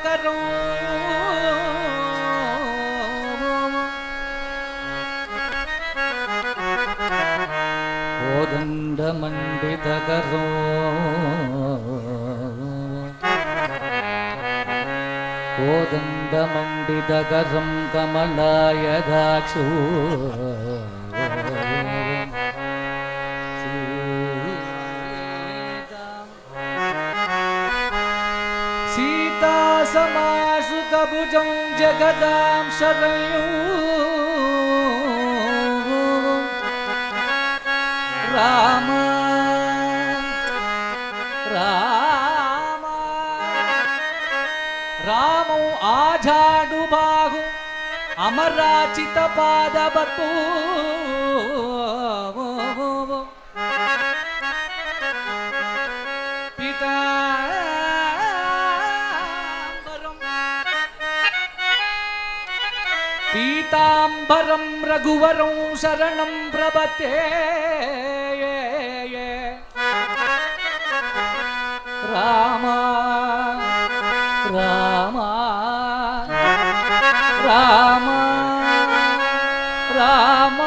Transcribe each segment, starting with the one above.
करो कोदंड मंडित करो कोदंड मंडित करं कमलाय दाक्षु सीता समाश्रुतभुजं जगदां शरण्यो राम राम रामो आजाडु बाहु अमराचित पादबतु पीतांबरं रघुवरं शरणं प्रपद्ये राम राम राम राम राम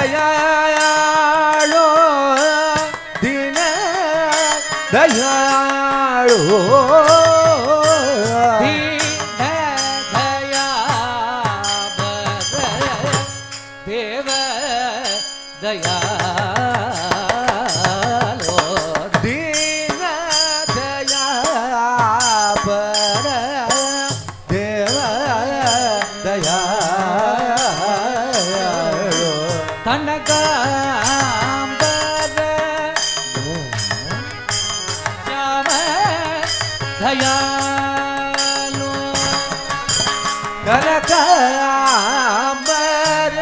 दयाळो दीन दयाळो देव दया दयालो कनकांबर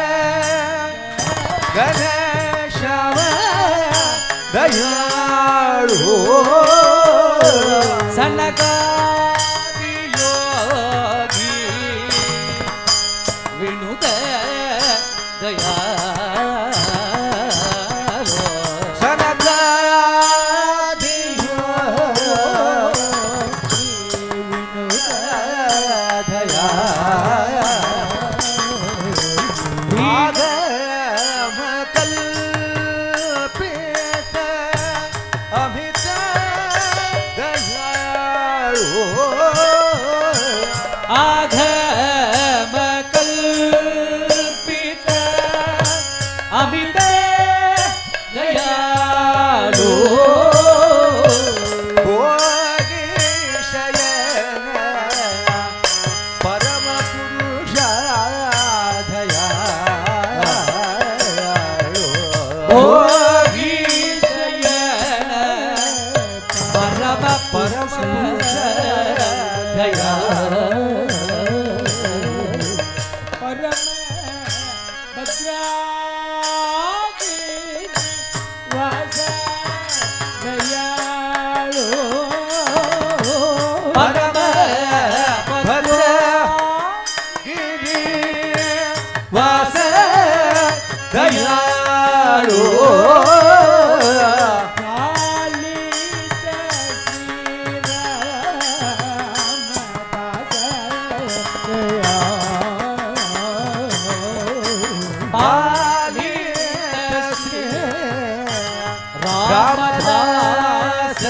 गणेशव दयाळो सनकादि योगी विनुद दयालो सनकादि आधम कल्पित अमित भोगी शयन परम परम दया परम भद्रागी वास दयाळु परम भद्र गिरि वास दयाळु रामदास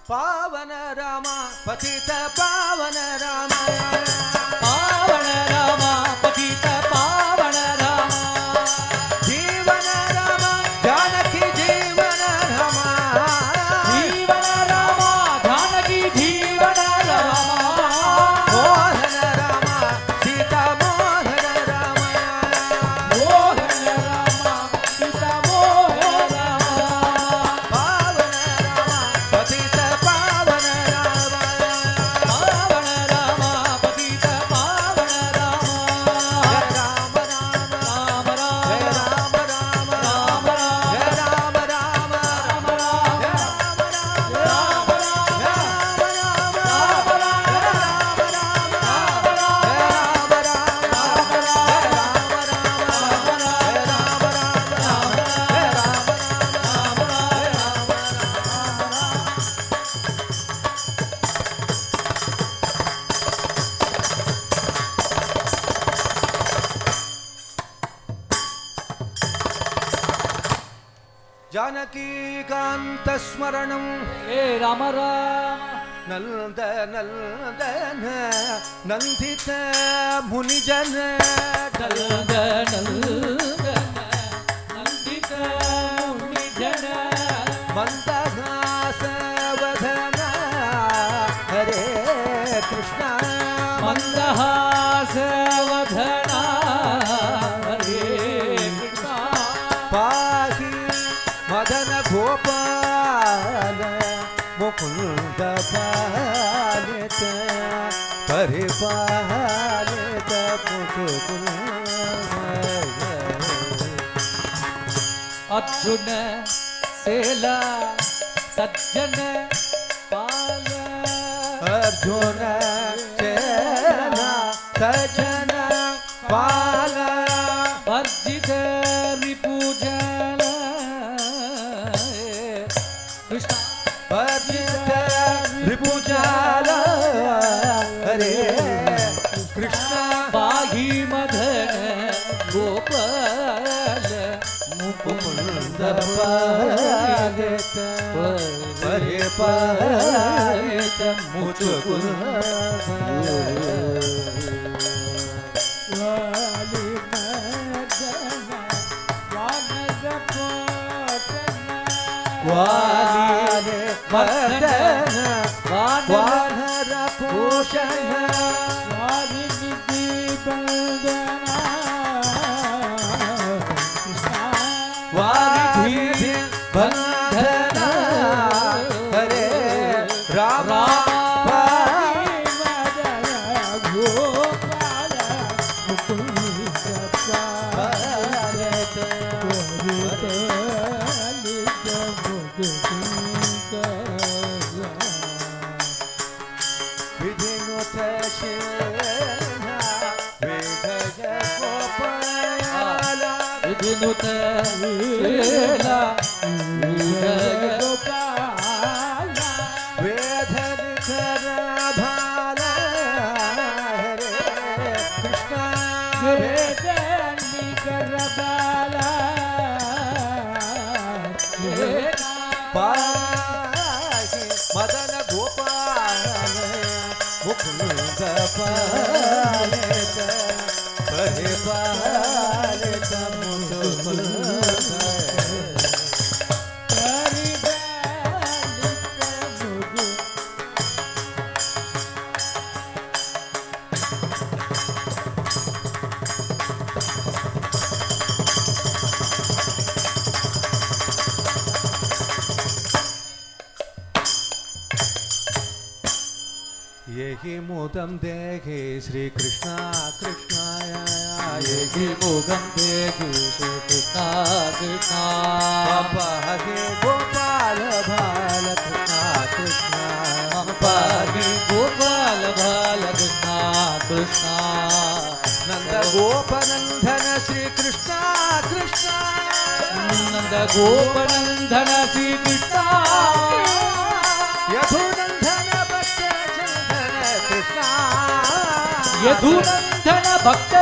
पावन राम पतित पावन राम पावन राम पतित पावन राम जीवन राम जानकी जीवन राम जीवन राम जानकी जीवन राम मोहन राम सीता मोहन राम मोहन राम सीता मोहन राम पावन राम पतित पावन राम पावन राम पतित पावन राम राम राम राम जय राम राम राम राम राम जय राम राम राम राम जय राम जानकी कांत स्मरणं हे राम राम नंद नंदन नंदित मुनिजन नंदन नंदित मुनिजन मंदहास वदन हरे कृष्ण मंदहास वदना हरे कृष्ण पाहि मदन गोपाल मुकुंद पालित परिपालित मुकुंद अर्जुन सेला सज्जन पाल अर्जुन चेला सजन पाल वर्जित रिपुजन कृष्ण वर्जित रिपुजाल हरे कृष्ण पाहि मदन गोपाल मुकुंद पालित परिपालित वाली मदन वानर पोषण वारिधि बंधन हरे राम विधिनुत शिवना विधय गोपाला विनुत लीला विजय गोपाल वेधनिकर भाला हरे कृष्ण पाहि मदन गोपाल मुकुंद पालित परिपालित मुकुंद यही मुदम देहि श्री कृष्णा कृष्णाय यही मुगम देहि श्री कृष्णा कृष्णा पाहि गोपाल बाल कृष्णा कृष्णा पाहि गोपाल बाल कृष्णा कृष्णा नंद गोपनंदन श्री कृष्णा कृष्णा नंद गोपनंदन श्री कृष्णा यदुनंदन भक्त चंदन कृष्णा यदुनंदन भक्त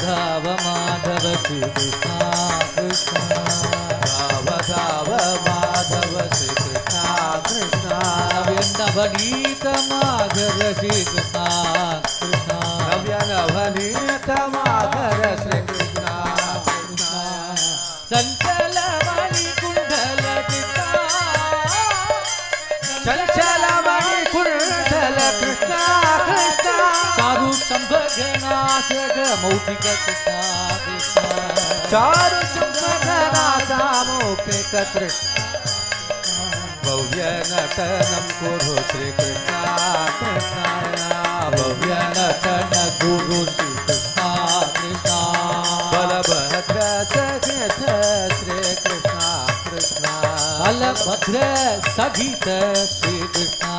धाव माधव श्री कृष्णा कृष्णा धाव माधव श्री कृष्णा कृष्णा नवनीत माधव श्री कृष्णा कृष्णा नव्य नवनीत माधव श्री कृष्णा कृष्णा चंचल मणि कुंडल कृष्णा चंचल मणि कुंडल कृष्णा कृष्णा चारु संभगनाथ मौखिक कृष्णा कृष्णा चारु संभगना सामूहिक कृष्णा भव्य नटनम कुरु श्री कृष्णा कृष्णा भव्य नटन गुरु श्री कृष्णा कृष्णा बलभद्र सहित श्री कृष्णा कृष्णा बलभद्र सहित श्री कृष्णा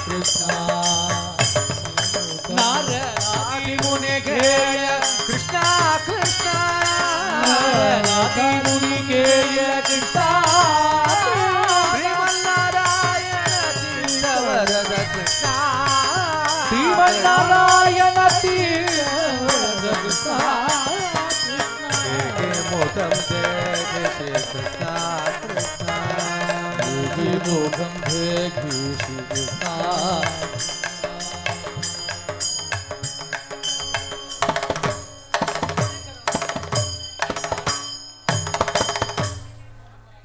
कृष्णा नारदादि मुनि गेय कृष्णा कृष्णा नारदादि मुनि गेय कृष्णा श्रीमन्नारायण तीर्थवरद कृष्णा श्रीमन्नारायण तीर्थवरद कृष्णा एके मोदम देहि श्री कृष्णा कृष्णा योगी मोगम देहि श्री कृष्णा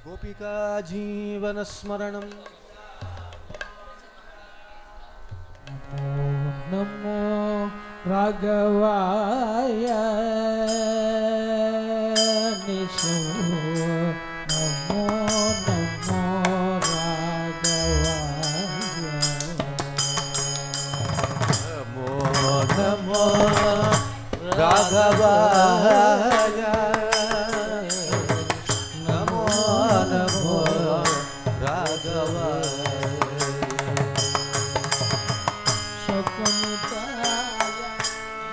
गोपिका जीवन स्मरणम नमो राघवाय निशो नमो नमो राघवाय नमो नमो राघवाय शकुन्तलाय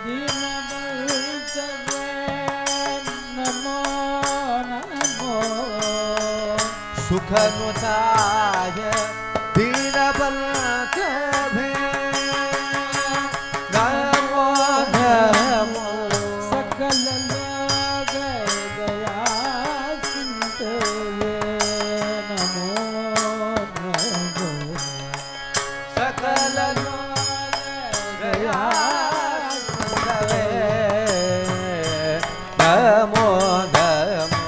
दीनबन्धवे नमो नमो सुखनुताय दीनबन्धवे नमो नमो सकल लोग दया सिंधुये नमो नमो सकल गया नमो नमो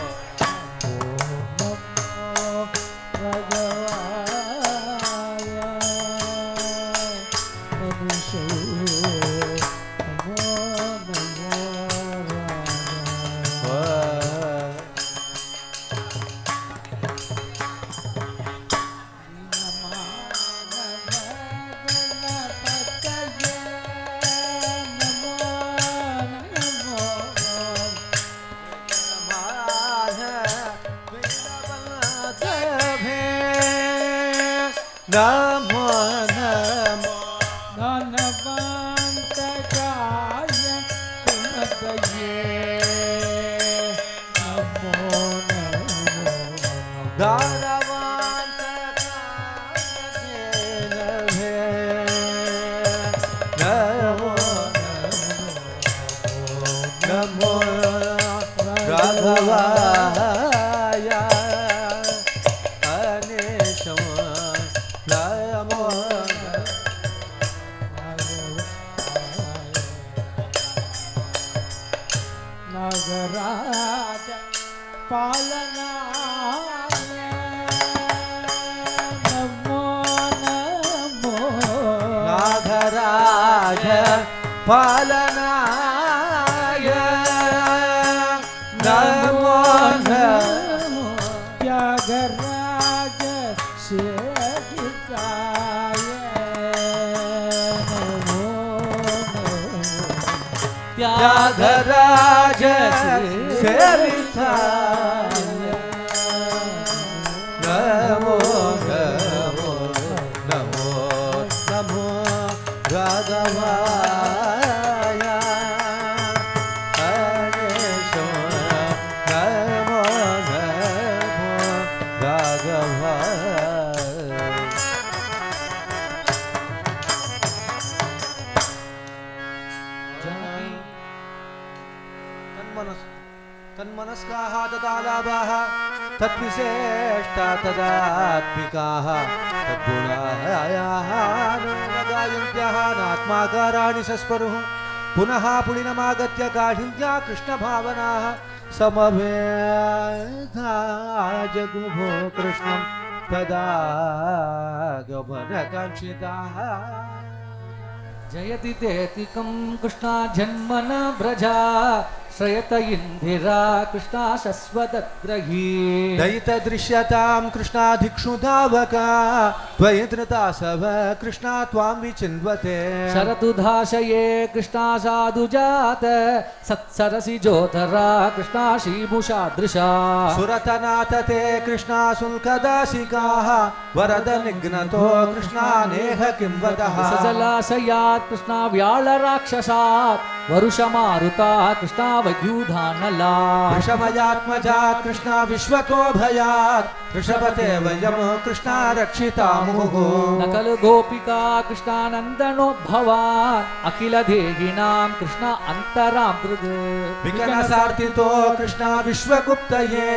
नमो नमो धनवन्तकाय पुनतये नमो नमो दानवन्तकाय त्यागराज पालना नमो नमो नागराज पालनाय नमो नमो त्यागराज सेविकाय नमो नमो त्यागराज सेविकाय नमो नमो नमो नमो राघवाय हरेश्वर नमो नमो राघवाय तन्मनस्काः तदालाभाः तद्विशेष्टा तदात्मिकाः तद्गुणायाः गायन्त्याः नात्माकाराणि सस्परुः पुनः पुलिनमागत्य काढिन्त्या कृष्णभावनाः समवेधा जगुभो कृष्णं तदा गमनकाङ्क्षिताः जयति तेतिकं कृष्णा जन्मन व्रजा श्रयत इंदिरा कृष्णा शश्वतग्रही दयितदृश्यतां कृष्णाधिक्षु धावका त्वयि धृता सव कृष्णा त्वां विचिन्वते शरतु धाशये कृष्णा साधु जात सत्सरसि जोधरा कृष्णा श्रीभूषादृशा सुरतनाथ ते कृष्णा शुल्कदासिकाः वरद निघ्नतो कृष्णा नेह किं वदः सजलाशयात् कृष्णा व्याळराक्षसात् वरुषमारुता कृष्णा वयूधानला वृषभयात्मजात् कृष्णा विश्वतो भयात् वृषभते वयं कृष्णा रक्षिता मुहुः नकल गोपिका कृष्णा नन्दनोद्भवान् अखिल देहिनां कृष्णा अन्तरां दृग विकनसार्थितो कृष्णा विश्वगुप्तये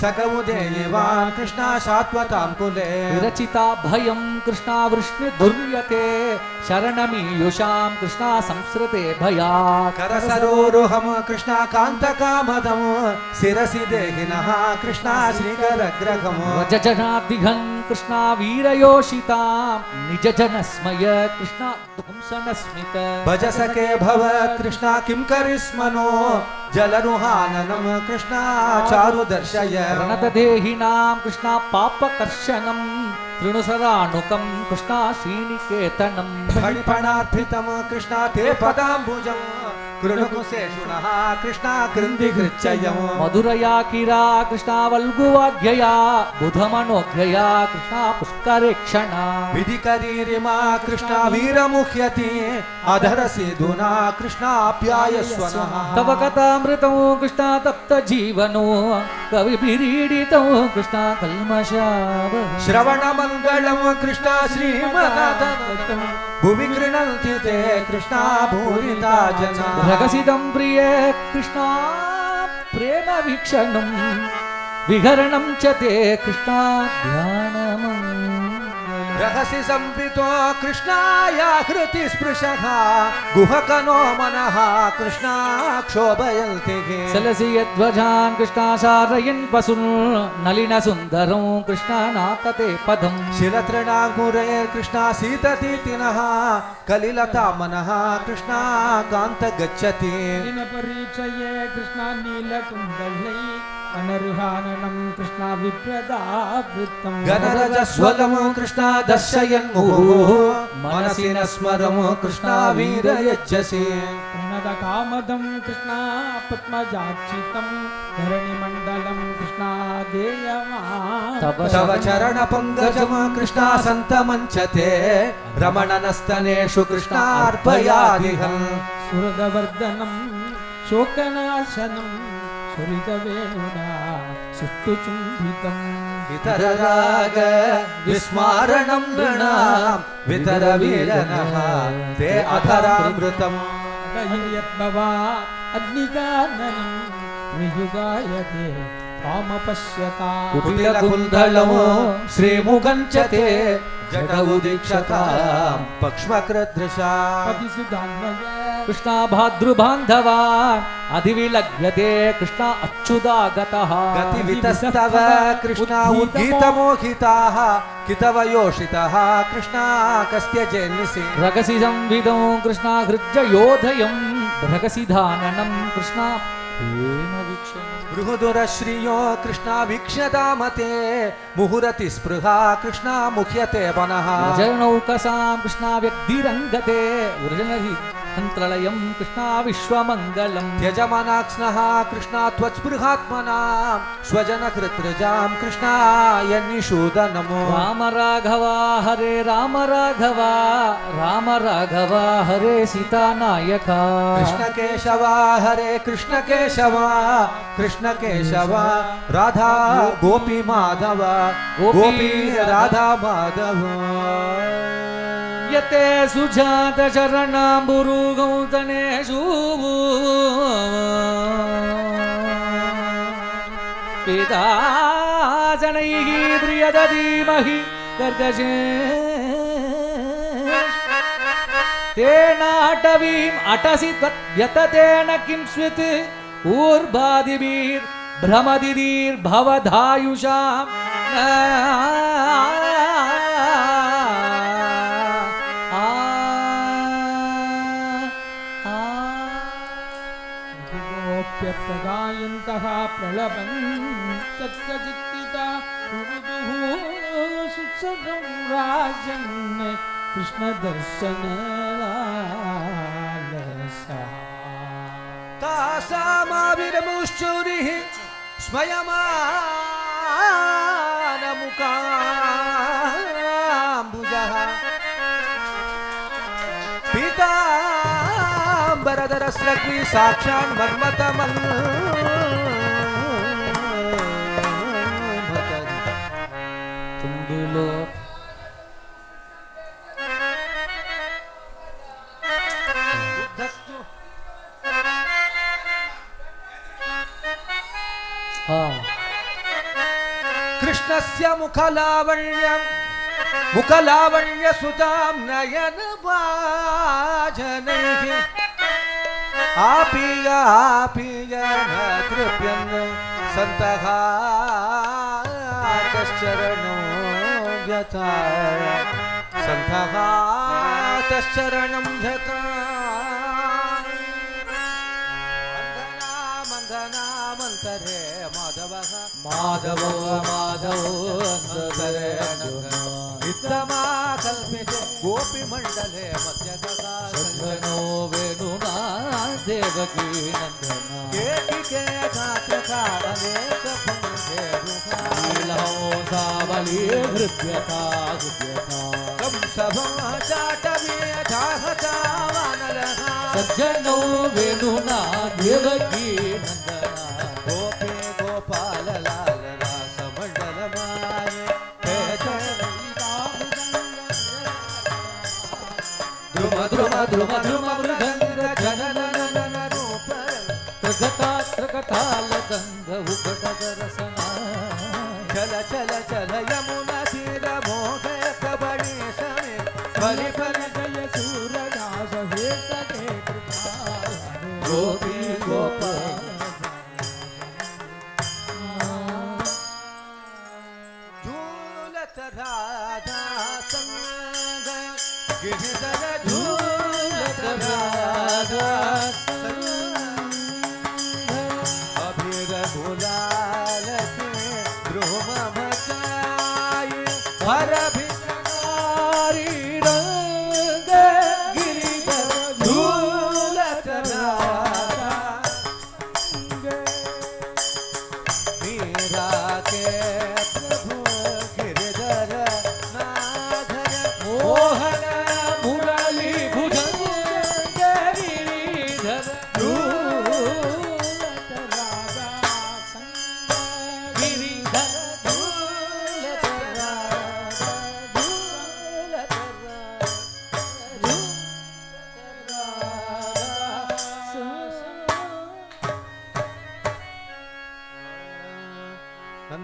सकमुदेयवान् कृष्णा शाश्वतां कुले विरचिता भयं कृष्णा वृष्णिदुर्यते शरणमीयुषां कृष्णा संसृते भयात् करसरोरुहं कृष्णा कान्तकामदं शिरसि देहिनः कृष्णा श्रीकरग्रहम् व्रजजनादिघं कृष्णा वीरयोषितां निजजनस्मय कृष्णा ध्वंसनस्मित भजसखे भव कृष्णा किं करिस्मनो जलरुहाननं कृष्णा चारु दर्शय प्रणतदेहिनां कृष्णा पापकर्षणं तृणुसराणुकं कृष्णा श्रीनिकेतनं फणिफणार्थितं कृष्णा ते पदाम्बुजं कृणुकुशेषुणः कृष्णा कृन्दिकृच्छयम् मधुरया किरा कृष्णा वल्गुवाग्यया बुधमनोग्यया कृष्णा पुष्करेक्षणा विधिकरीरिमा कृष्णा वीरमुह्यति अधरसि धुना कृष्णाप्यायस्वनः तव कथामृतं कृष्णा तप्तजीवनो कविभिरीडितं कृष्णा कल्मषावः श्रवणमङ्गलं कृष्णा श्रीमदाततं भुवि गृह्णन्ति ते कृष्णा भूरिता जना रगसितं प्रिये कृष्णा प्रेम वीक्षणं विहरणं च ते कृष्णा ध्यानमङ्गलम् रहसि संवितो कृष्णाया हृति स्पृशः गुहकनो मनः कृष्णा क्षोभयन्ति सलसि यध्वजान् कृष्णा सारयन् पशुन् नलिनसुन्दरं कृष्णा नातते पदम् शिलतृणाङ्कुरे कृष्णा सीततीतिनः कलिलता मनः कृष्णा कान्त गच्छति परीक्षये कृष्णा नीलकुण्डलै अनर्हाननं कृष्णा विप्रदावृत्तं गणरजस्वलं कृष्णा दर्शयन्मुहुः मनसि न स्मरं कृष्णा वीरयच्छसि प्रणतकामदं कृष्णा पद्मजाक्षितं धरणिमण्डलं कृष्णा देयमान् तव चरणपङ्कजं कृष्णा सन्तमञ्चते रमणनस्तनेषु कृष्णार्पयादिहम् सुहृदवर्धनं शोकनाशनं सुहृदवेणुना सुष्ठुचुम्बितम् इतरराग विस्मारणं नृणां वितरवीरनः ते अधरामृतम् यद्भवा अग्निकाननं वियुगायते त्वामपश्यता कुटिलकुण्डलो श्रीमुखं च ते जटौदीक्षतां पक्ष्मकृदृशा पतिसुधान्वय कृष्णा भाद्रुबान्धवा अधिविलग्यते कृष्णा अच्युतागतः गतिवितस्तव कृष्णा उद्गीतमोहिताः कितवयोषितः कृष्णा कस्य जन्यसि रगसि संविदौ कृष्णा हृज्ययोधयं रगसिधाननं कृष्णा प्रेमवीक्षणम् बृहदुरश्रियो कृष्णा वीक्ष्यतामते मुहुरति स्पृहा कृष्णा मुह्यते वनः जरणौकसां कृष्णा व्यक्तिरङ्गते वृजनहि हन्त्रलयं कृष्णा विश्वमङ्गलम् त्यजमनाक्ष्णः कृष्णा त्वत्स्पृहात्मनां स्वजनकृत्रजां कृष्णा यन्निषूदनमो राम राघवा हरे राम राघवा राम राघवा हरे सीतानायका कृष्ण केशव हरे कृष्ण केशव कृष्ण केशव राधा गोपी माधव गोपी राधा माधव यते सुजात शरणाम्बुरुगौतनेषु पिता जनैः प्रियदधीमहि कर्कशे तेनाटवीम् अटसि त्वद्यततेन किं स्वित् ऊर्ध्वादिभिर्भ्रमदिभिर्भवधायुषाम् गोप्यप्रगायन्तः प्रलभन्तच्चित्तिता सुसगं राजन् कृष्णदर्शनलालसा तासामाविरमुश्चुरिः स्मयमानमुकाम्बुजः पीताम्बरधरस्रग्वी साक्षान् मर्मतमन् तुम्बुलो कृष्णस्य मुखलावण्यं मुखलावण्यसुतां नयनभाजनैः आपीय आपीय न तृप्यन् सन्तः तश्चरणो व्यथा सन्तः तश्चरणं व्यथा मन्थनामन्तरे माधवः माधवो माधवो अन्तरे नित्यमा कल्पिते गोपीमण्डले मध्यगता सज्जनो वेणुना देवकी नन्दना केकिके गात्रकालनेकपुङ्गे लीलौ सावली हृद्यता हृद्यता कंसभं चाटवीयथाहता वानरः सज्जनो वेणुना देवकी नन्दना गोपी गोपाललाल रासमण्डलमाय ध्रुव ध्रुव ध्रुव ध्रुव मृदङ्ग जननननन रूप प्रगता प्रगतालगन्ध उकटगरसना चल चल चल यमुना तीर मोहय कबड़ी समे फलि फलि जय सूरदास हे सखे कृपा गोपी गोपाल झूलत राधा संग गिरधर झूलत राधा संग अभिर गुलाल के द्रुम मचाए हर भिखारी रंग गिरिधर झूलत राधा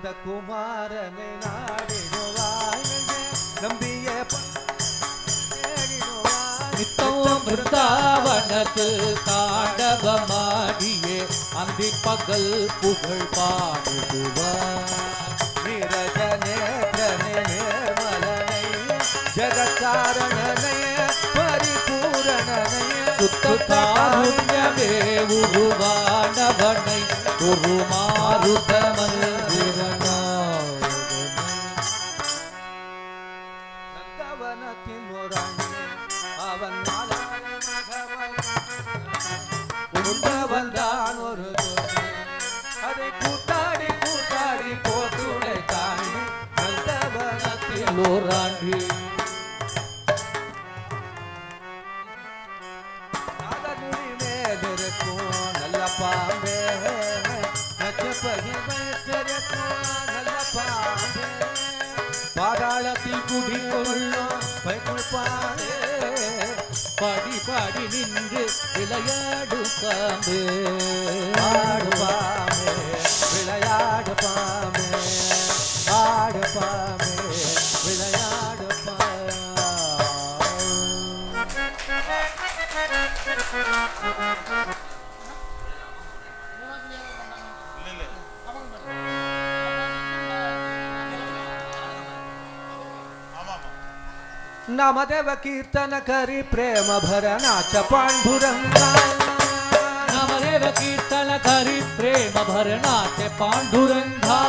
நந்தகுமாரனை நாடிடுவாய் நம்பியே நித்தம் பிருந்தாவனத்து தாண்டவமாடியே அந்தி பகல் புகழ் பாடுவார் நீரஜ நேத்திரனே நிர்மலனை ஜகத்காரணனை பரிபூரணனை சுத்த காருண்யமே உருவானவனை ஒரு நந்தவனத்தின் ஒரு அவன் உண்ட வந்தான் ஒரு அதை கூத்தாடி கூத்தாடி போத்துடை தாண்டி நந்தவனத்தில் ஓராண்டி நாதனுடி மேலிருக்கும் நல்ல பாம்பே நல்ல பாம்பே பாதாளத்தில் குடிக்கொள்ளும் பைக்குள் பாடே பாடி பாடி நின்று விளையாடு பாம்பே ஆடு பாம்பே விளையாடு பாம்பே ஆடு பாம்பே விளையாடு नामदेव कीर्तन करी प्रेम भरनाच पांडुरंगा नामदेव कीर्तन करी प्रेम भरनाचे पांडुरंगा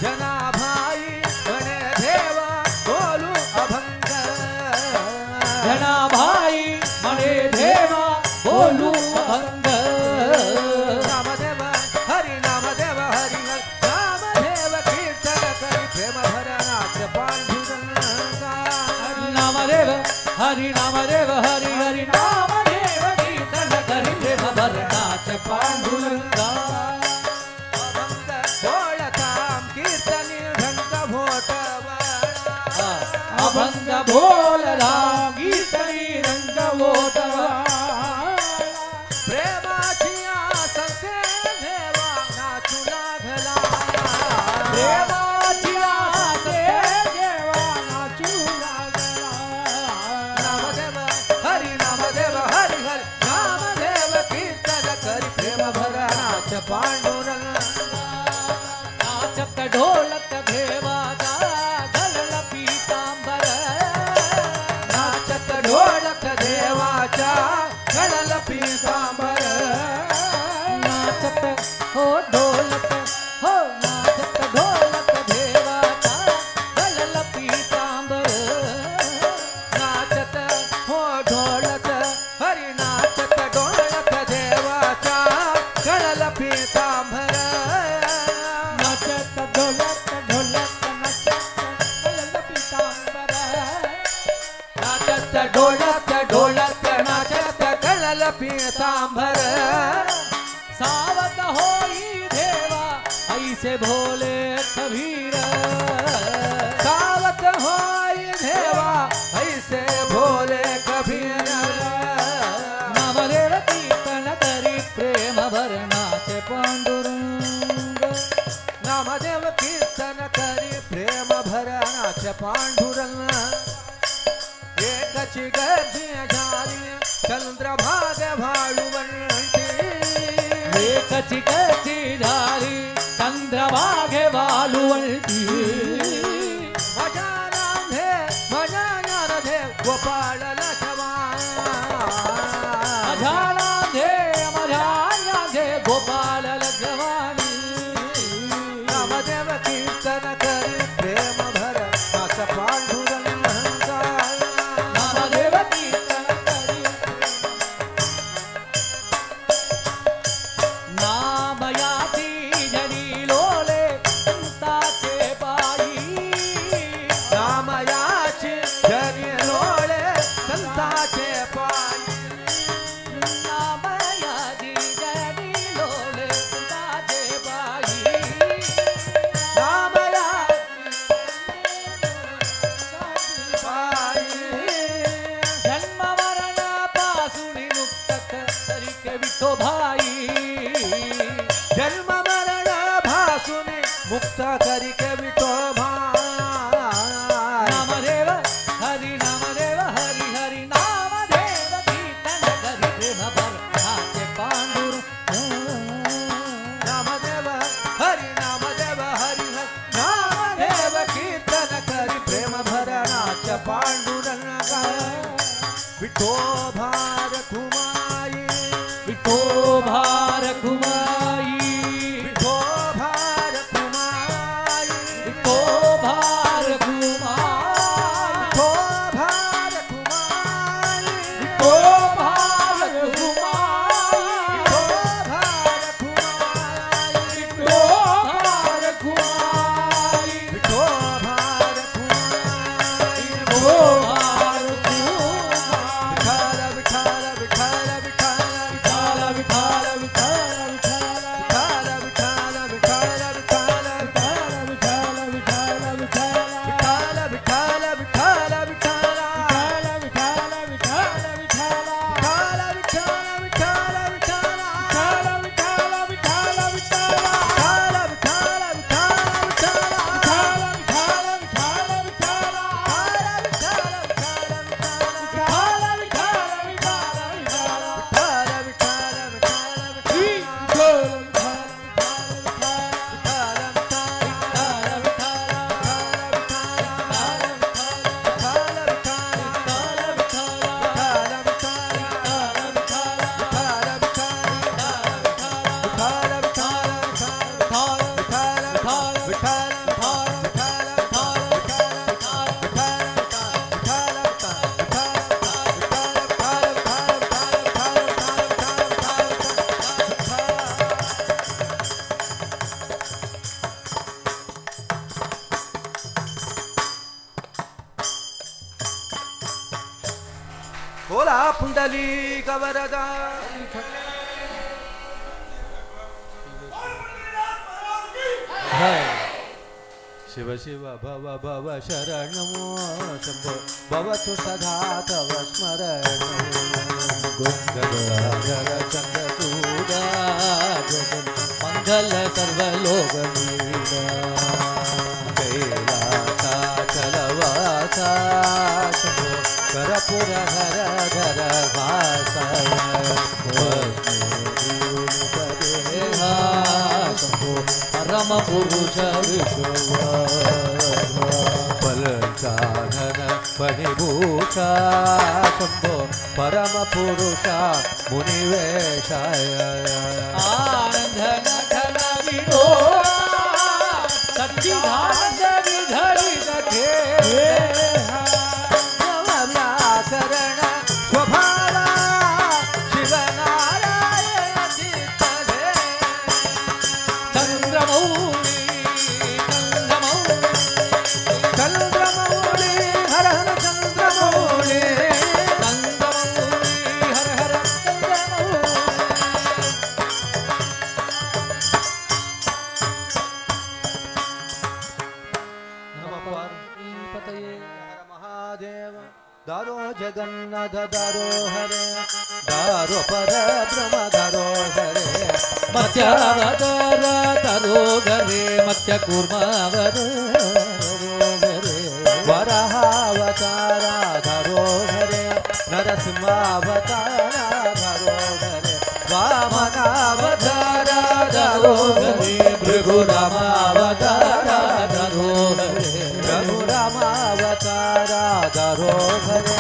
जना भाई म्हणे देवा बोलू अभंग जना भाई म्हणे देवा बोलू अभंग नामदेव हरी नामदेव हरी नामदेव कीर्तन करी प्रेम भरनाच पांडुरंगा नामदेव हरि नामदेव हरि हरि नामदेव कीर्तन करी प्रेम भरनाचे पांडुरंगा अभंग बोलताम कीर्तनी रंग भोटवाळा अभंग बोलला कीर्तनी रंग ओटवा प्रेमाची आसंके देवा नाचू लागला प्रेमाची आसे देवा नाचू लागला नामदेव हरी नामदेव हरी हरी नामदेव कीर्तन करी प्रेम भरनाच पांडुरंगा नाचत ढोलक देवाचा गलल पीतांबर नाचत ढोलक देवाच्या गळल पीतांबर नाचत हो ढोलक हो नाचत ढोलक देवाचा गलल पीतांबर नाचत हो ढोलक हरी नाचत ढोलक देवाच्या गळल पीतांबर नाचत ढोलक ढोलक नाचत गलल पीतांबर नाचत ढोलक ढोलक नाचत गळल पीतांबर सावत होई देवा ऐसे भोले कबीर सावत होई देवा ऐसे भोले कबीर नामदेव कीर्तन करी प्रेम भरनाचे पांडुरंग नामदेव कीर्तन करी प्रेम भरनाच पांडुरंग एकची गर्जी झाली चंद्रभाग भाळुवंती एकची कची झाली चंद्रभागे वालुवंती माझ्या ज्ञानदेव गोपाळ लक्ष्मा माझे गोपाल लग्वाणी नामदेव कीर्तन करी प्रेम भरनाच पांडुरंग नामदेव कीर्तन करी नामयाची जनी लोले संताचे पायी नामयाची जरी लोळे संताचे पायी नामयाची जनी लोले मुक्त करी के विठोबा नामदेव हरि नामदेव हरि हरि नामदेव कीर्तन करी प्रेम भर नाचे पांडुरंग नामदेव हरि नामदेव कीर्तन करी प्रेम भर नाच पांडुरंग विठोबा रखुमाई विठोबा रखुमाई विठोबा रखुमाई विठोबा रखुमाई विठोबा रखुमाई विठोबा रखुमाई विठोबा रखुमाई विठोबा रखुमाई विठोबा रखुमाई विठोबा विठाल विठाल विठाल विठाल विठाल विठाल विठाल विठाल विठाल विठाल विठाल विठाल विठाल विठाल बोला पुंडलिक वरदा शिव शिव भव भव शरणमो शंभो भवतु सदा तव स्मरण गुंगधर चंद्रचूड़ा मंगल सर्वलोक कैलासाचलवासा शंभो करपुर हर धर शंभो परम पुरुष विश्व पलचानन परिभूषा शंभो परम पुरुषा मुनिवेशाय आनंद घन विडो सच्चिदानंद विधरि रखे व्याकरण स्वभावा शिवनारायण चित्तधे चंद्रमौली चंद्रमौली हर हर चंद्रमौली हर हर हर महादेव दारो जगन्नाथ दारो हरे दारो पर ब्रह्म दारो हरे मत्स्यावतार तरो घरे मत्स्य कूर्मावर वराहावतारा दारो हरे नरसिंहावतारा दारो हरे वामनावतारा दारो हरे भृगुरामावतारा तरो घरे रघुरामावतारा दारो हरे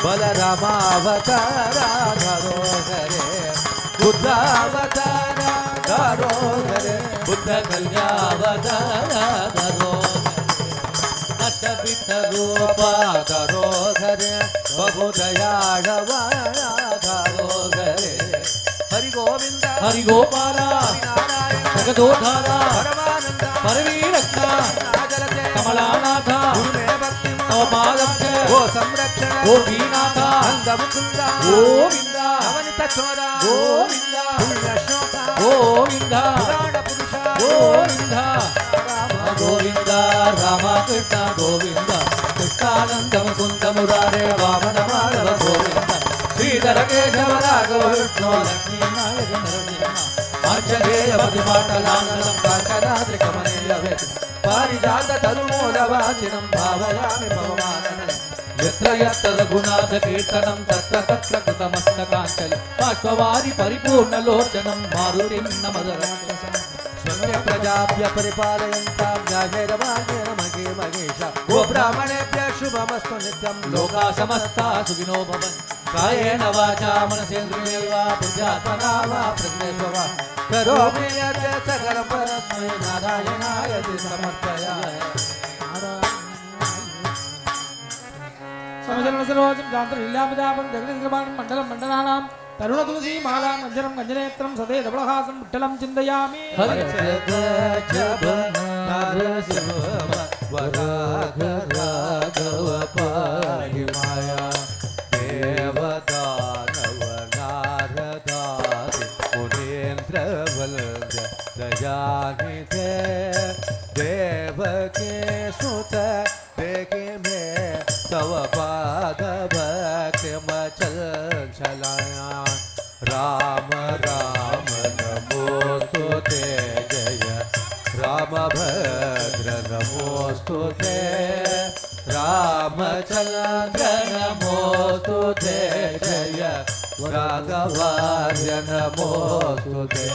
बलरामावतारा दारो हरे बुद्धावतारा दारो हरे बुद्ध कल्यावतारा तरो अटवित रूपा दारो हरे बहुदयाळवाळा दारो हरे हरि गोविंद हरि गोपाला नारायण जगदोधारा परमानंद परवीरक्षा नागलते कमलानाथ गुरुमे भक्ति नवपादं च गो संरक्षण गोपीनाथ अंग मुकुंद गोविंद नवनित चोरा गोविंद पुण्य श्लोक गोविंद पुराण पुरुष गोविंद गोविंद राम कृष्ण गोविंद कृष्णानंद मुकुंद मुरारे वामन माधव गोविंद श्रीधर केशव राघव विष्णु लक्ष्मी नायक नरसिंह आंजनेय मधुमाटलाननं कांचनाद्रिकमनीय पारिजात तरुमूलवासिनं भावयामि भवमाननं यत्र यत्र रघुनाथ कीर्तनं तत्र तत्र कृतमस्तकाञ्जलिं बाष्पवारि परिपूर्णलोचनं मारुतिं नमद राक्षसम् स्वस्य प्रजाभ्य परिपालयन्तां न्यायेन मार्गेण महे महेश गोब्राह्मणेभ्यः शुभमस्तु नित्यं लोकाः समस्ताः सुखिनो भवन्तु कायेन वाचा मनसेन्द्रियैर्वा बुद्ध्यात्मना वा प्रज्ञेष्वा वा करोमि यत् सकलं परस्मै नारायणाय समर्पयामि समजन सर्वोच्च जांतर लीलापदापन जगदीशमान मंडलम मंडलानां तरुण तुलसी माला मंजरम गंजनेत्रम सदे दबलहासं विठ्ठलं चिन्तयामि राघव पाहि माया देवदानव नारदादि मुनीन्द्र वल्द दयानिधे देवके सुत देखे में तव पाद भक्तिमचल चलाया राम राम नमोस्तुते जय रामभद्र नमोस्तुते रामचन्द्र नमोस्तुते जय राघवार्य नमोस्तुते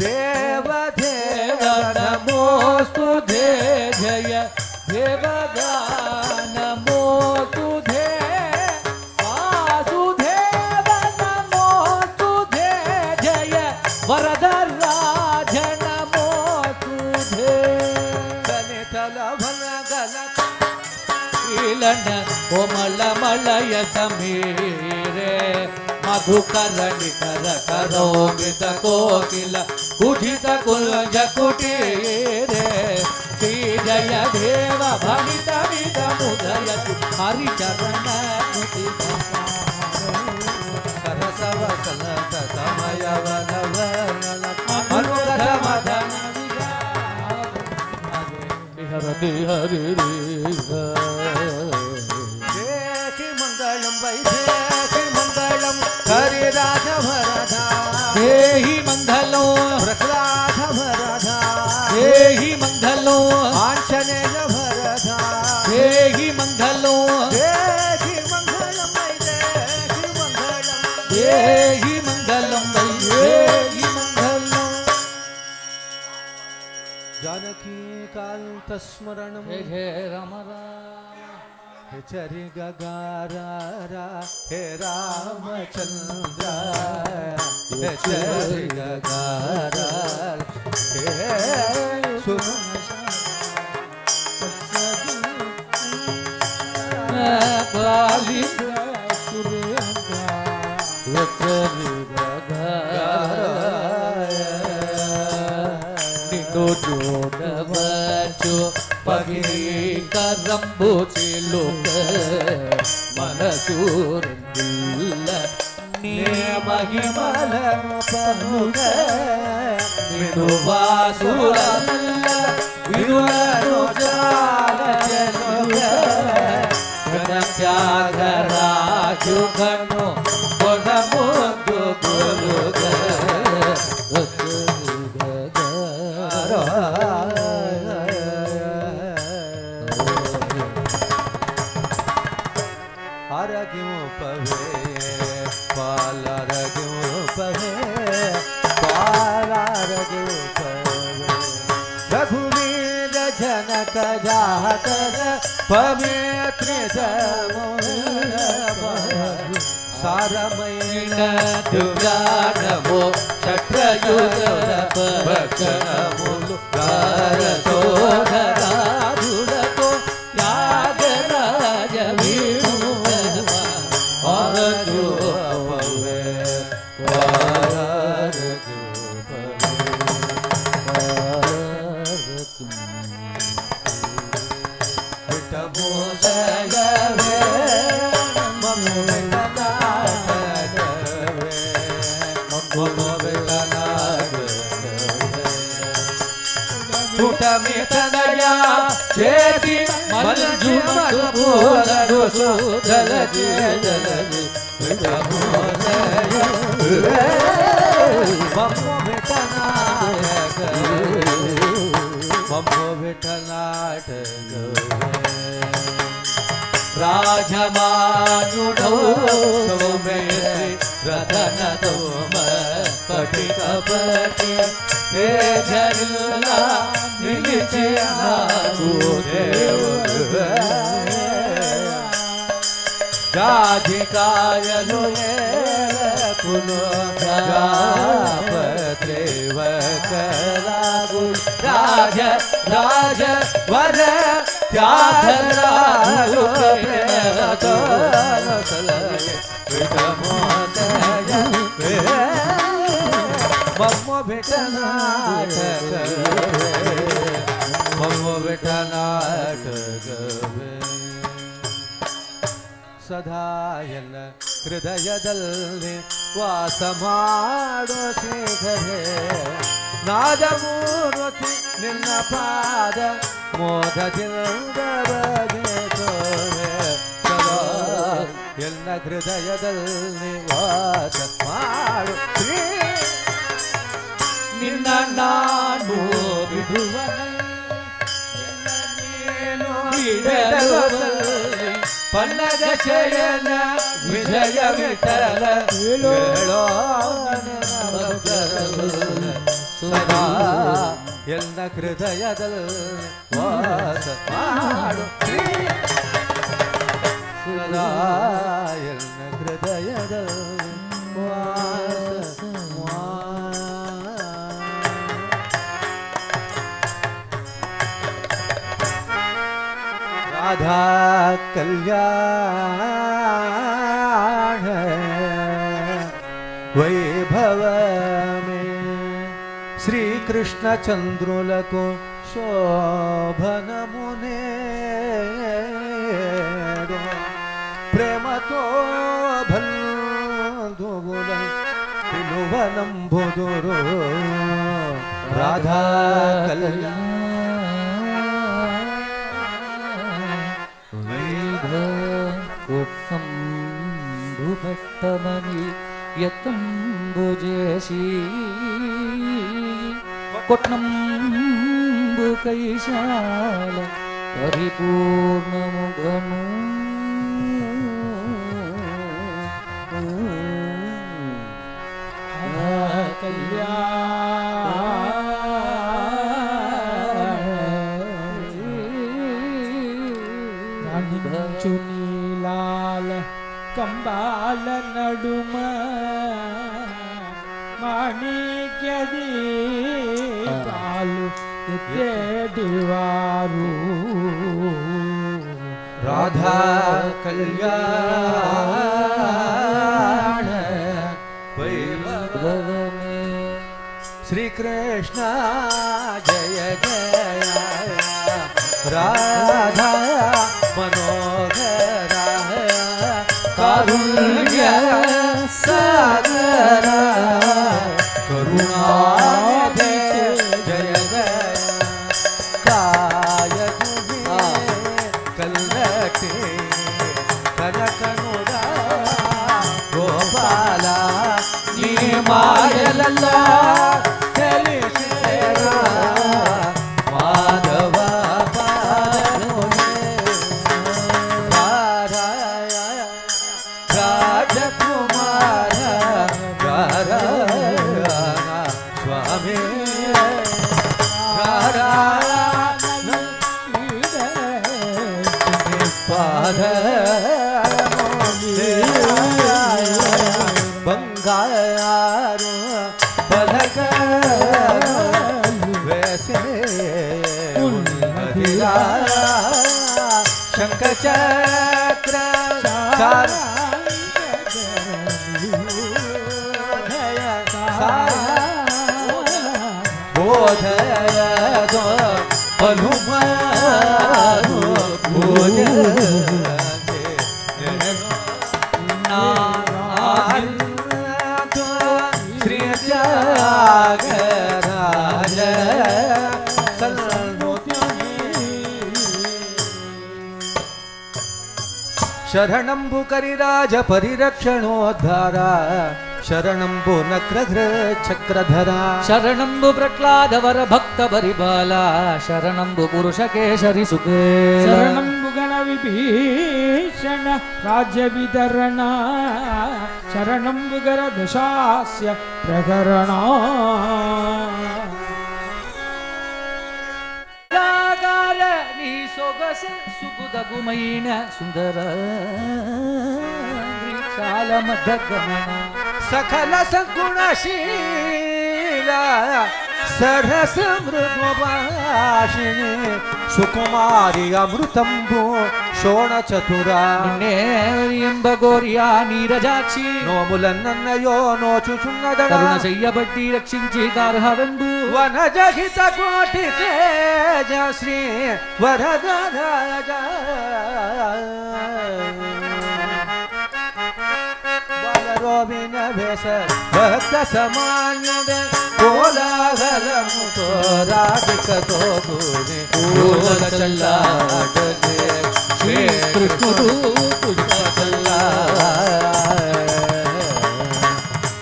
देवदेव नमोस्तुते जय देवदा नमोस्तुते वासुदेव नमोस्तुते जय वरदराज नमोस्तुते कोमलमलय समीरे मधुकरणिकर करोमित कोकिल कुठित कुंज कुटीरे श्री जय देव भणित विद मुदयतु हरिचरण सरसव सनत समय वनवन अनुगत मदन हरि हरि देखि मंगलम वैदेहि मंगलम हरि राघव राधा देहि मंगलो प्रहलाद भरधा देहि मंगलो आंजनेय भरधा देहि मंगलो देहि मंगलम वैदेहि मंगलम देहि मंगलम वैदेहि मंगलम जानकी कांत स्मरणं हे राम राम हे चरि गगारा हे रामचंद्र हे चरि गगारा हे काली पगी करंबु चिलुक मनसूरंदिल्ल नी महिमल पनुग विनुवासुरल्ल विनुलनु जाल चलुग घनत्यागराजु घनु कोणमुंदु गुरुग रघुवीर जनक जाकर पवित्र सारमयीन दुर्गानमो क्षत्रयुग भक्षणमुलु कारसोधराधुरतो त्यागराज विष्णु और पवे तनया चेति मलजुम कपूर जल जल मम्मो विठनाटक मम्मो विठनाटक राजमानुडो सोमेरे रतन तोम पटिकपति हे जनुला निलिचे नागुदेव राधिकायनु कुलो जापत्रेव करागु राज राज वर त्यागरालु मम्मो भेटनाटक मम्मो भेटनाटक ಸದಾಯನ ಹೃದಯದಲ್ಲಿ ವಾಸ ಮಾಡೋ ಶ್ರೀಧರೆ ನಾದಮೂರ್ತಿ ನಿನ್ನ ಪಾದ ಮೋದದಿಂದ ಬಗೆತೋರೆ ಸದಾ ಎಲ್ಲ ಹೃದಯದಲ್ಲಿ ವಾಸ ಮಾಡು ಶ್ರೀ ನಿನ್ನ ನಾನು ಬಿಡುವನಲ್ಲಿ ಪನ್ನಗ ಶಯನ ವಿಜಯ ವಿಠಲ ಹೇಳೋ ಸದಾ ಎಲ್ಲ ಹೃದಯದಲ್ಲಿ ವಾಸ ಮಾಡು ಸದಾ ಎಲ್ಲ ಹೃದಯದಲ್ಲಿ ವಾಸ राधा कल्याण वैभव में श्री कृष्ण चंद्रुल को शोभन मुने प्रेम तो बंधुगुल तिलुवलंबुदुरो राधा कल्याण భుభట్టమని యతంబుజేసి కొట్నంబు కైశాల పరిపూర్ణముగను నీలాల కంబాల నడుమ మాణిక్యది పాలు ఎత్తేడివారు राधा कल्याण वैभव श्री कृष्ण जय जय राधा मनोहरा कारुण्य सागर करुणा जय जय काय कल्लटे कनकनुरा गोपाला नी मायलल्ला चलिसेरा माधव राजकुमार स्वामी बंगारू पलक वैसे शंख चक्र बोधय दो हनुमानु बोध श्री त्यागराज ಶರಣಂಬು ಕರಿರಾಜ ಪರಿರಕ್ಷಣೋದ್ಧಾರ ಶರಣಂಬು ನಕ್ರಘ್ರ ಚಕ್ರಧರ ಶರಣಂಬು ಪ್ರಹ್ಲಾದವರ ಭಕ್ತ ಪರಿಪಾಲ ಶರಣಂಬು ಪುರುಷ ಕೇಶರಿ ಸುಖೇ ಶರಣಂಬು ಗಣ ವಿಭೀಷಣ ರಾಜ್ಯ ವಿತರಣ ಶರಣಂಬು ಗರ ದಶಾಸ್ಯ ಪ್ರಕರಣ ನೀ ಸೊಗಸ ಸುಗುದಗುಮೈನ ಸುಂದರ ಶಾಲ ಮಧ್ಯ ಗಮನ ಸಕಲ ಸದ್ಗುಣಶೀಲ ಸರಸ ಮೃದ್ವಭಾಷಿಣಿ ಸುಕುಮಾರಿ ಅಮೃತಂಬು ಶೋಣ ಚತುರ ಎಂಬ ಗೋರಿಯ ನೀರಜಾಕ್ಷಿ నోములన్నయ్యో నోచుచున్నదడ కరుణ చెయ్యబట్టి రక్షించి కార్హవెంబు వనజహిత కోటి తేజ శ్రీ వరద బాలరోమిన భేస భక్త సమాన్యద కోలాహలముతో రాధికతో గుని పూల చల్లాడలే శ్రీ కృష్ణుడు పుష్ప చల్లా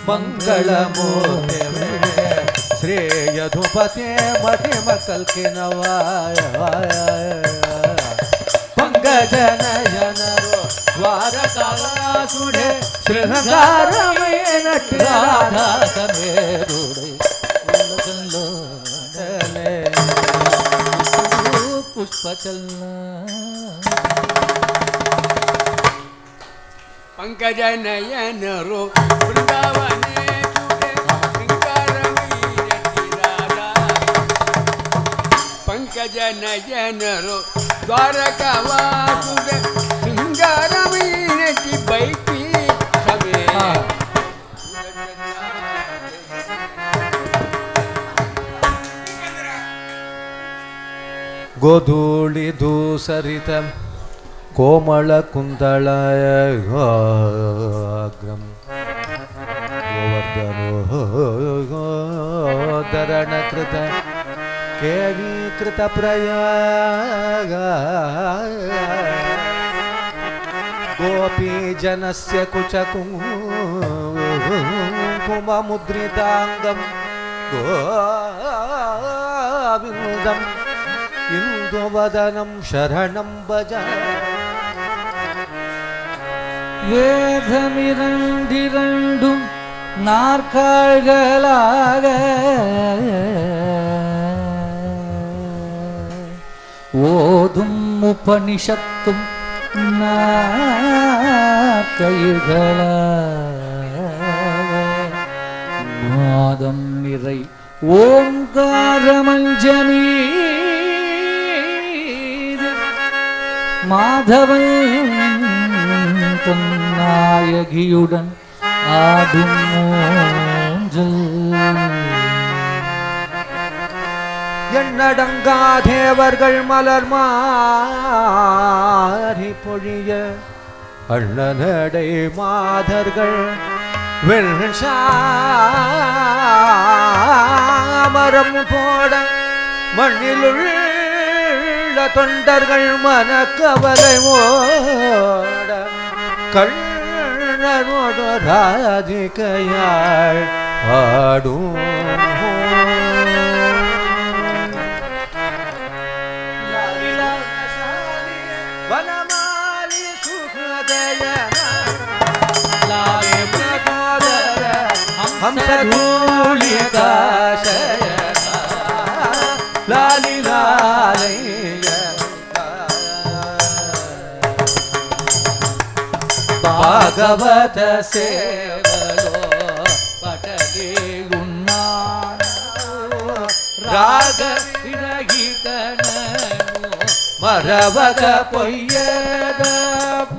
ಮಂಗಳಮೂರ್ತಿ ಶ್ರೇಯಧುಪತೆ ಮಹಿಮ ಕಲ್ಕಿನವಾಯ ಪಂಕಜನಯನರು ದ್ವಾರಕಾಸುಡೆ ಶೃಂಗಾರಮಯ ರಾಧಾ ಸಮೇರುಡೆ ಪುಷ್ಪ ಚಲ್ಲ पंकजनयनरो वृंदावने चूटे शृंगारमयी राधा पंकजनयनरो द्वारकावासुदे शृंगारमयी बैठी समे ಗೋಧೂಳಿ ದೂಸರಿತ ಕೋಮಳ ಕುಂತಳಗ್ರಂ ಗೋವರ್ಧನೋಧರಣ ಕೃತ ಕೇವೀಕೃತ ಪ್ರಯಾಗ ಗೋಪೀ ಜನಸ್ಯ ಕುಚ ಕುಂಕುಮ ಮುದ್ರಿತಾಂಗಂ ಗೋವಿಂದಂ ಇಂದುವದನಂ ಶರಣಂ ಭಜ வேதமிரண்டிரண்டும் நாற்கால்களாக ஓதும் உபனிஷத்தும் நாற்கயிர்களாக மாதம் நிறை ஓங்காரமஞ்சமீ மாதவன் நாயகியுடன் ஆடும் எண்ணடங்கா தேவர்கள் மலர் மாறி பொழிய அண்ணனடை மாதர்கள் வெள்சாமரம் போட மண்ணிலுள்ள தொண்டர்கள் மனக்கவலை ஓட கண்ணனோடு ராதிகையாள் ஆடும் வனமாலி சுகதயன லாலே பிரகோதர ஹம்சதூலிதாசயன லாலி லாலய భాగవత సేవలో పటలే ఉన్నాను రాగ విరహితనను మరవక పొయ్యదపు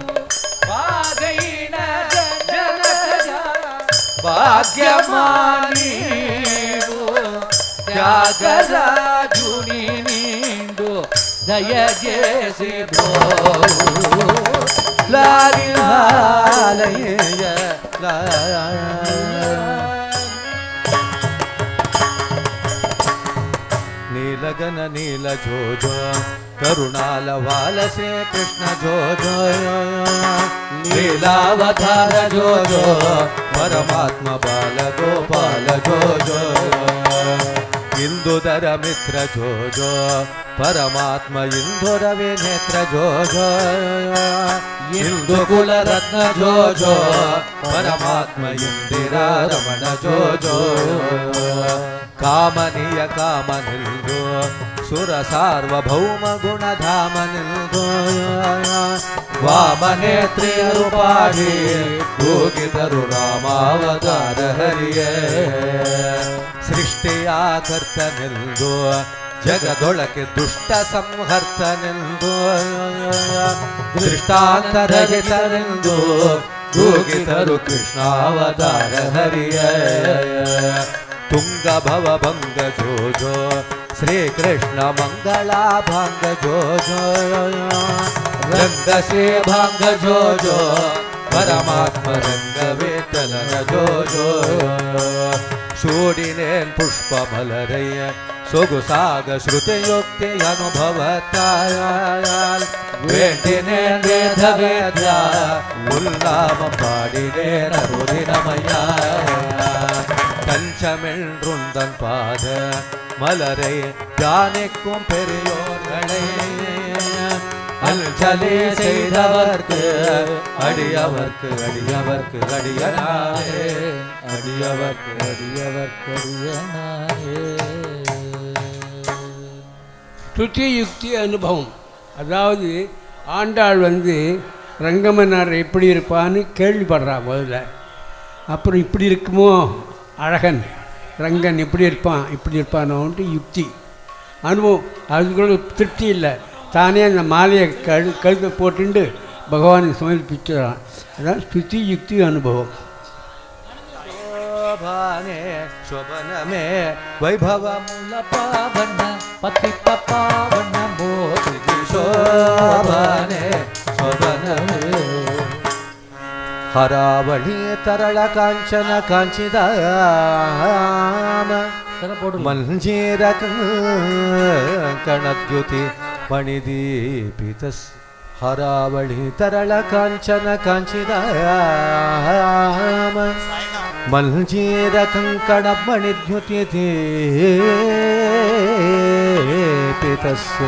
బాగైన జనజ భాగ్యమానీవు త్యాగరాజుని నిండు దయచేసి బ్రోవు లాలి లాలయ गगन नील जो जो करुणाल वाल से कृष्ण जो जो लीलावतार जो जो परमात्मा बाल गोपाल जो जो इंदुदर मित्र जो जो परमात्मा इंदुर विनेत्र जो जो इंदुकुल रत्न जो जो परमात्मा इंदिरा रमण जो जो कामनीय कामनिल्दो सुर सार्वभौम गुणधामनिल्दो वामनेत्री रूपाणि योगितरु रामावतार हरिये सृष्टियाकर्तनिल्दो जगदೊಳಗೆ ದುಷ್ಟ ಸಂಹರ್ತನೆಂದು ದೃಷ್ಟಾಂತರಹಿತನೆಂದು ಯೋಗಿತರು ಕೃಷ್ಣಾವತಾರ ಹರಿಯ ತುಂಗ ಭವ ಭಂಗ ಜೋ ಜೋ ಶ್ರೀ ಕೃಷ್ಣ ಮಂಗಳ ಭಾಂಗ ಜೋ ಜೋ ರಂಗ ಶ್ರೀ ಭಾಂಗ ಜೋ ಜೋ ಪರಮಾತ್ಮ ರಂಗ ವೇತನ ಜೋ ಜೋ ಶೋಡಿನೇನ್ ಪುಷ್ಪ ಮಲರಯ್ಯ ಸೊಗುಸಾಗ ಶ್ರುತಿಯುಕ್ತಿ ಅನುಭವತಾಯಾಲ್ ವೇಟಿನೇ ವೇದ ವೇದ ಉಲ್ಲಾಮ ಪಾಡಿನೇ ನರುದಿನಮಯ கஞ்சமென்றுந்தன் பாத மலரை யானைக்கும் பெரியோர்களே அஞ்சலி செய்தவர்க்கு அடியவர்க்கு அடியவர்க்கு அடியனாரே அடியவர்க்கு அடியவர்க்கு அடியனாரே ஸ்ருதி யுக்தி அனுபவம். அதாவது ஆண்டாள் ரங்கமன்னார் எப்படி இருப்பான்னு கேள்விப்படுறா முதல்ல. அப்புறம் இப்படி இருக்குமோ அழகன் ரங்கன் இப்படி இருப்பானோன்ட்டு யுக்தி அனுபவம். அதுக்குள்ள திருப்தி இல்லை, தானே அந்த மாலையை கழுத்தை போட்டுண்டு பகவானுக்கு சமர்ப்பிச்சுறான். அதான் ஸ்ருதி யுக்தி அனுபவம். शोभाने शोभनमे वैभवमुल पावन पतित पावन मोति शोभाने शोभनमे हरावळी तरळ कांचन कांचिदाम मंजीर कणद्युति मणिदीपितस् हरावळी तरळ कांचन कांचिदाम मंजीर कंकण मणिद्युतिपितस्य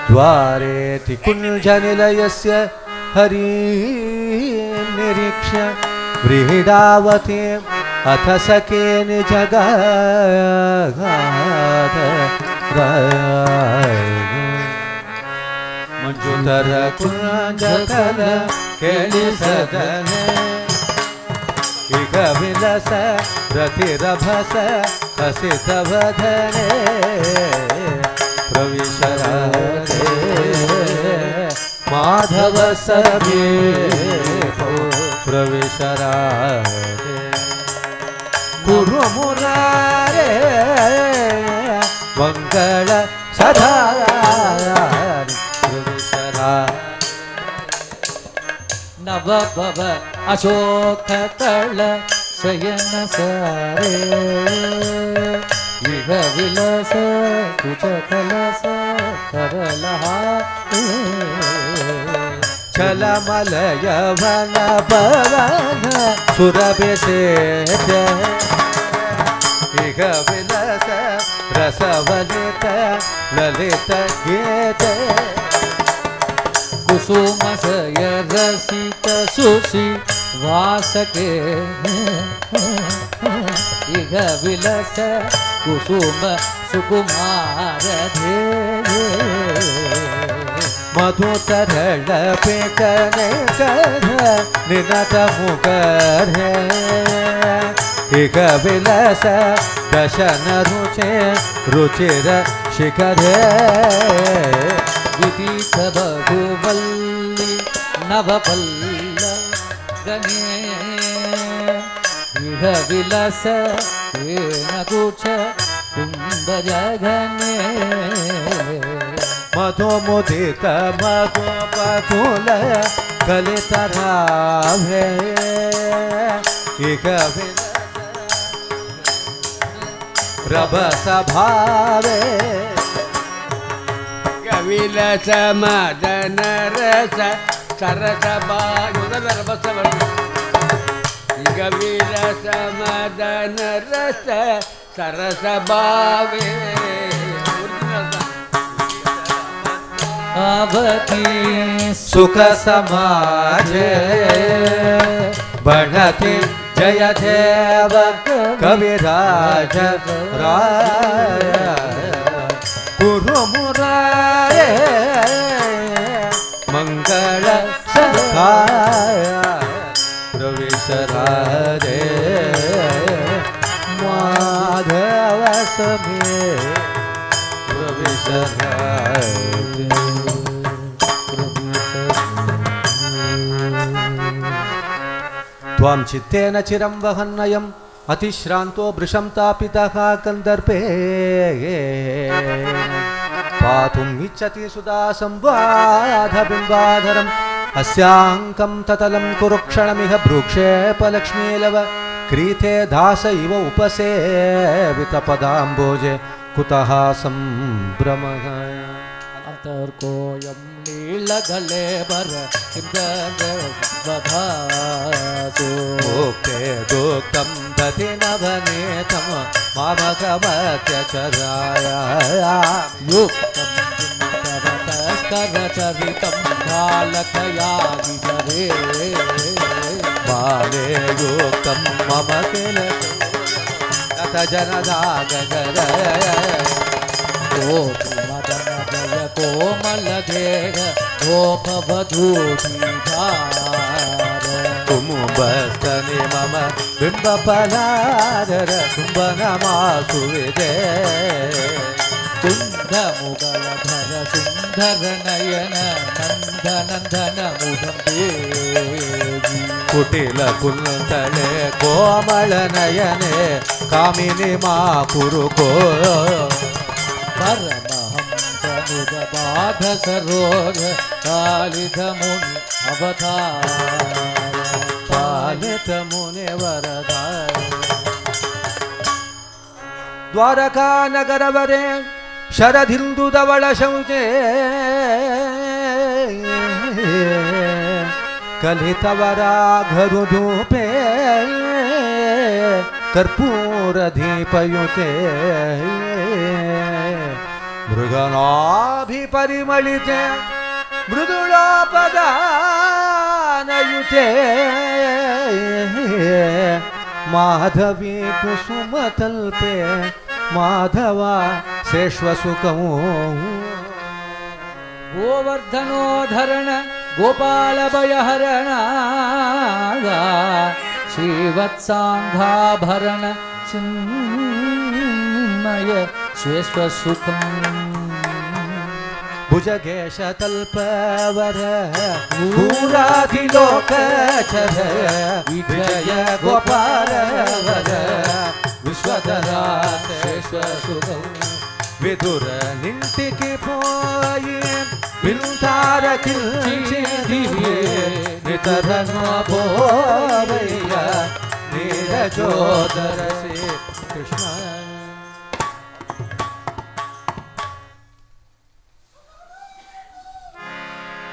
द्वारेति कुञ्जनिलयस्य हरि निरीक्ष्य व्रीडावते अथ सखे निजगाध मंजुतर कुञ्जकल केलिसदने इक विलस रतिरभस हसितवदने प्रविशरारे माधव समीपो प्रविशरारे गुरु मुरारे मंगल सदा प्रविशरा नव भव अशोक तल शयन सारे इह विलस कुच कलस करलहा चलमलय वन पवन सुरभिषेक इह विलस रसवलित ललित गीत कुसुम सय रसिक सुषि वासके इह विलस कुसुम सुकुमार धे मधुतरल पेकने कर निनत मुकर इह विलस दशन रुचे रुचिर शिखर विदित बहुवल्ली नवपल्ल गणे इह विलस येन कुच कुंभ जगने मधुमुदित मधुपकुल कलित राभे इह रभस भावे விலச மதன ரச சரசபா முதல் ரபசவன் இக விலச மதன ரச சரசபாவே अवती सुख समाज बढ़ते जय देव कविराज राय गुरु मुरारे मंगल सहाय प्रवेश राजे माधव समेत प्रवेश त्वां चित्तेन चिरं वहन्नयम् अतिश्रान्तो भृशं तापितः कन्दर्पे पातुम् इच्छति सुधा संवादबिम्बाधरम् अस्याङ्कं ततलं कुरुक्षणमिह भ्रूक्षेपलक्ष्मीलव क्रीते दास इव उपसेवितपदाम्बोजे कुतः सम्भ्रमः अंतर्कोयम नीलगले बर वधासु ओके दुक्तं दधि नवनीतं मामकमत्यचराय युक्तं तवतस्करचरितं बालकया विदरे बाले युक्तं मम किल नत जनदागगर मदन जय कोमल देह गोपवधूधार कुमुबस्तनि मम बिम्बपलादर कुम्भनमासु विदे कुन्दमुगलधर सुन्दर नयन नन्दनन्दन मुदं देवी कुटिल कुन्तले कोमल नयने कामिनी मा कुरु को परमहंसमुदबाध सरोज कालिद मुनि अवतार पालित मुनि वरदाय द्वारका नगरवरे शरदिन्दु धवल शौचे कलितवराघरुधूपे कर्पूर दीपयुते मृगनाभिपरिमलिते मृदुलापदानयुते माधवी कुसुमतल्पे माधवा शेष्वसुखमो गोवर्धनोधरण गोपालभयहरण श्रीवत्साङ्घाभरण चिन्मय श्वेष्वसुखम् भुजगेशतल्पवर भूराधिलोकचर विजय गोपालवर विश्वधरा शेष्वसुखम् विदुर निंटिकी पोये बिंदार किल्चिदिवे नितरन बोवैया नीरजोदर से कृष्ण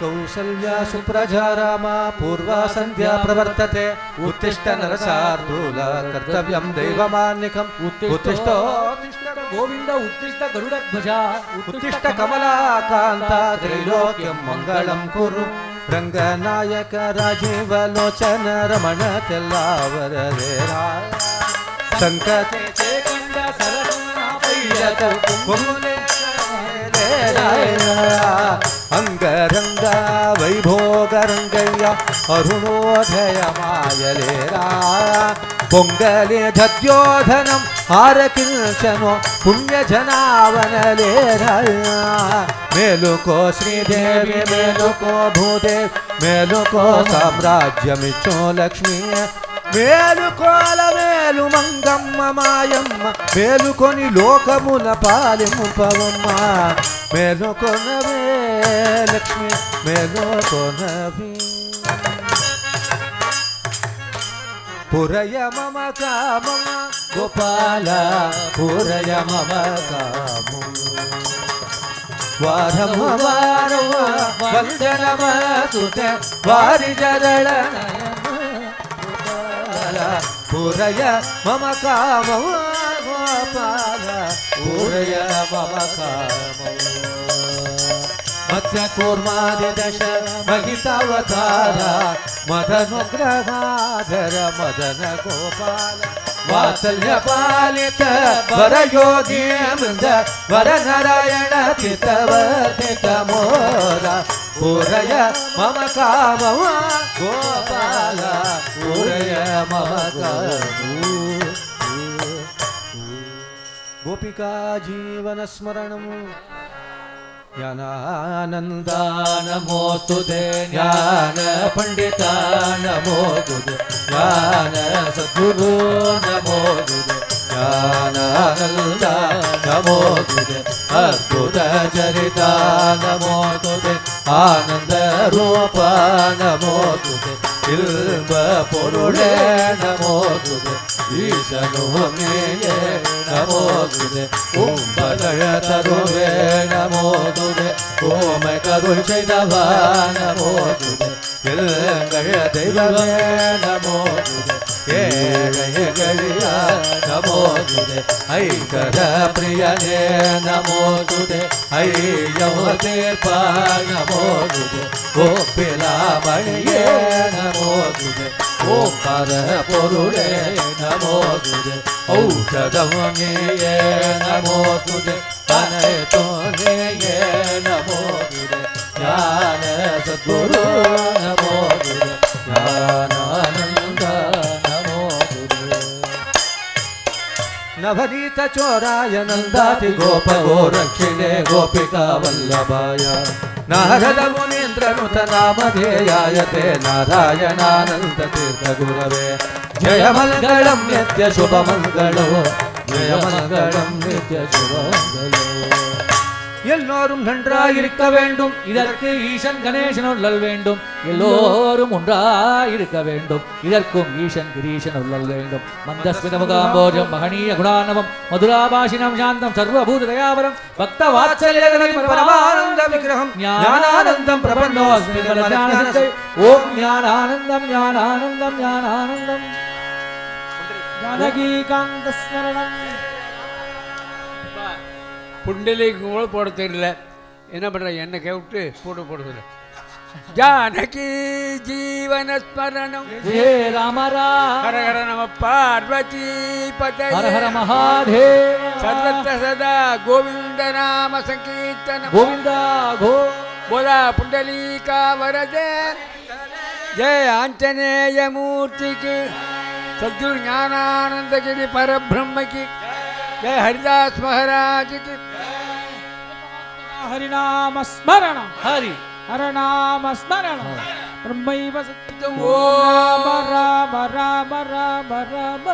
कौसल्या सुप्रजा रामा पूर्वा संध्या प्रवर्तते उत्तिष्ठ नरसार्दूल कर्तव्यं दैवमान्यकम् उत्तिष्ठ गोविंद उत्तिष्ठ गरुडध्वजा उत्तिष्ठ कमलाकान्ता त्रैलोक्यं मङ्गलं कुरु रंगनायक राजीव लोचन रमण तेल्लावर रेरा संकटे कंड सरसना पैयत कुमुले अंगरंग वैभोगरंगय्य अरुणोदय मायलेरा पोंगले धद्योधनम हारकिल्चनो पुण्य जनावनलेरा मेलुको श्रीदेवी मेलुको भूदेव मेलुको साम्राज्यमिच्छो लक्ष्मी మేలుకోల మేలు మంగమ్మ మాయమ్మ మేలుకొని లోకముల పాలింపవమ్మ మేలుకొనవే లక్ష్మి మేలుకొనవి పురయ మమ కామమ గోపాల పురయ మమ కాము ವಾರಮ್ಮ ವಾರವ್ವ ವಂದನಮ ಸುತೆ ವಾರಿ ಜರಳ ಪೂರಯ ಮಮ ಕಾಮವ ಗೋಪಾಲ ಪೂರಯ ಮಮ ಕಾಮವ ಮತ್ಸ್ಯ ಕೂರ್ಮಾದಿ ದಶ ಮಹಿತಾವತಾರ ಮದನುಗ್ರಹಾಧರ ಮದನ ಗೋಪಾಲ ವಾತ್ಸಲ್ಯ ಪಾಲಿತ ವರ ಯೋಗಿ ವೃಂದ ವರ ನಾರಾಯಣ ಚಿತ್ತವರ್ತಿತ ಮೋದ ಪೂರಯ ಮಮ ಕಾಮವ ಗೋಪಾಲ ಪೂರಯ ಮಮ ಗೋಪಿಕಾ ಜೀವನ ಸ್ಮರಣಂ ಜ್ಞಾನಾನಂದ ನಮೋಸ್ತುತೆ ಜ್ಞಾನ ಪಂಡಿತ ನಮೋಸ್ತುತೆ ಜ್ಞಾನ ಸದ್ಗುರು ನಮೋಸ್ತುತೆ ಜ್ಞಾನಾನಂದ ನಮೋಸ್ತುತೆ ಅದ್ಭುತ ಚರಿತ ನಮೋಸ್ತುತೆ ಆನಂದ ರೂಪ ನಮೋಸ್ತುತೆ ಇಲ್ಬ ಪೊರುಳೆ ನಮೋಸ್ತುತೆ ಈಶನು ಮೇಯೇ ನಮೋಸ್ತುತೆ ಕುಂಭದಳ ತರುವೆ ನಮೋಸ್ತುತೆ ಓಮ ಕರುಷೈದವ ನಮೋಸ್ತುತೆ ಎಲ್ಲಗಳ ದೈವವೇ ನಮೋಸ್ತುತೆ ಏಳೆಗಳಿಯ ನಮೋಸ್ತುತೆ ಐಕರ ಪ್ರಿಯನೇ ನಮೋಸ್ತುತೆ ಐಯವತೀರ್ಪ ನಮೋಸ್ತುತೆ ಗೋಪಿಲ ಮಣಿಯೇ ನಮೋಸ್ತುತೆ ಓಂಕಾರ ಪೊರುಳೆ ನಮೋಸ್ತುತೆ ಔಷಧವನಿಯೇ ನಮೋಸ್ತುತೆ ಅನಯತೋನಿಯೇ ನಮೋಸ್ತುತೆ ಜ್ಞಾನ ಸದ್ಗುರು ನಮೋಸ್ತುತೆ ಜ್ಞಾನಾನಂದ ನಮೋಸ್ತುತೆ ನವನೀತ ಚೋರಾಯ ನಂದಾತಿ ಗೋಪ ಗೋರಕ್ಷಿಣೆ ಗೋಪಿಕಾ ವಲ್ಲಭಾಯ ನಾರದ ಮುನೀಂದ್ರನುತ ನಾಮಧೇಯಾಯತೆ ನಾರಾಯಣಾನಂದ ತೀರ್ಥ ಗುರವೇ ಜಯ ಮಂಗಳಂ ನಿತ್ಯ ಶುಭ ಮಂಗಳೋ ஜெய மங்களம் நித்ய சுபமங்களோ. எல்லோரும் நன்றாயிருக்க வேண்டும், இதற்கு ஈசன் கணேசன் உள்ளல் வேண்டும். எல்லோரும் ஒன்றாயிருக்க வேண்டும், இதற்கும் ஈசன் கிரீசன் உள்ளல் வேண்டும். மந்தஸ்மித முகாம்போஜம் மகனீய குணானவம் மதுராபாஷினம் சாந்தம் சர்வபூத தயாவரம் பக்த வாத்சல்யகரம் பரமானந்த விக்கிரகம் ஞானானந்தம் பிரபன்னோஸ்மி ஞானசித்தை. ஓம் ஞானானந்தம் ஞானானந்தம் ஞானானந்தம். ஜானகீகாந்த ஸ்மரணம். புண்டலிக்கு கூட போட தெரியல, என்ன பண்ணுற என்னை கேவிட்டு போடுறது. ஜானகி ஜீவன ஸ்மரணம் ஹே ராம ராம ஹர ஹர நம பார்வதி பதயே ஹர ஹர மகாதேவ சர்வத்ர சதா கோவிந்த நாம சங்கீர்த்தனம் கோவிந்தா கோ போலா புண்டலீகா வரதே. ஜெய ஆஞ்சநேய மூர்த்திக்கு, சத்குரு ஞானானந்தகிரி பரபிரம்மக்கு, ஜெய ஹரிதாஸ் மகாராஜுக்கு. ஹரிநாம ஸ்மரணம் ஹரி ஹரநாம ஸ்மரணம் பிரம்மைவ சத்யம். ஓம் ராம ராம ராம ராம ராம